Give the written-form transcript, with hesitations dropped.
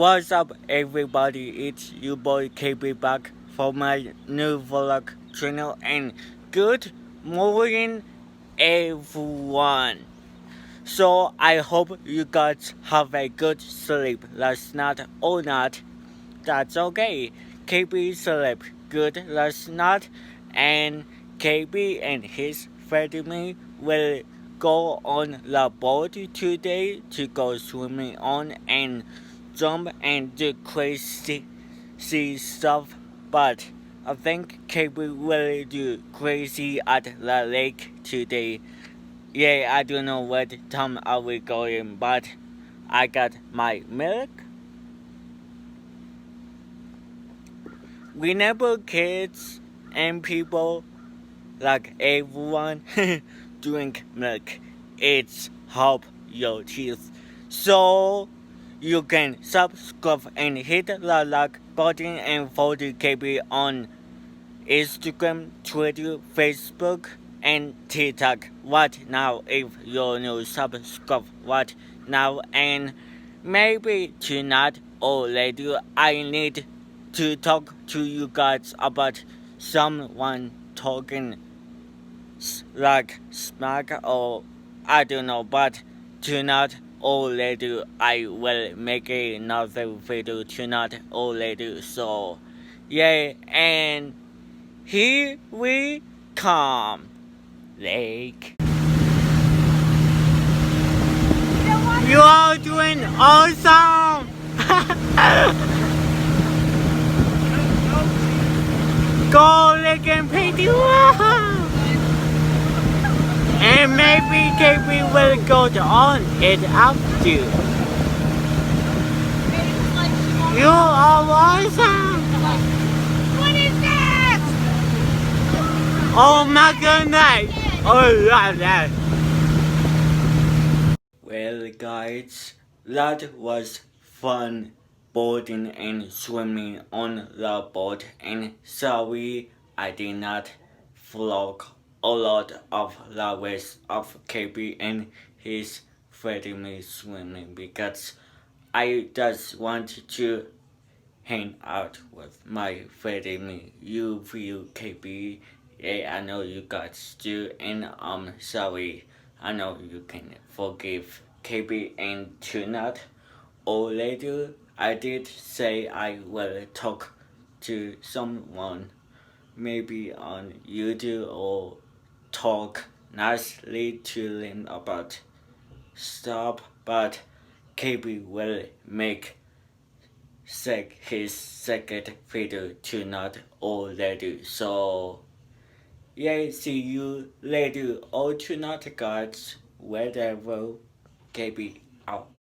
What's up, everybody? It's your boy KB back for my new vlog channel, and good morning, everyone. So I hope you guys have a good sleep last night or not. That's okay. KB slept good last night, and KB and his family will go on the boat today to go swimming on and jump and do crazy stuff. But I think KB will do crazy at the lake today. Yeah, I don't know what time are we going, but I got my milk. Whenever kids and people, like everyone, drink milk, it's help your teeth. So you can subscribe and hit the like button and follow KB on Instagram, Twitter, Facebook, and TikTok. What now if you're new subscribe? What now? And maybe tonight or later I need to talk to you guys about someone talking like smack or I don't know, but tonight or later I will make another video tonight or later. So yeah, and here we come, Lake. You are doing awesome! Go, Lake and Petey! And maybe KB will go on it after you. You are awesome! What is that? Oh my goodness! Oh, that. Well, guys, that was fun boarding and swimming on the boat. And sorry, I did not vlog a lot of the rest of KB and his family swimming because I just want to hang out with my family. You feel KB. Yeah, I know you guys do, and I'm sorry. I know you can forgive KB and tonight or later. I did say I will talk to someone, maybe on YouTube, or talk nicely to them about stuff, but KB will make his second video tonight or later. So yeah, see you later or tonight, guys. Whatever. KB out.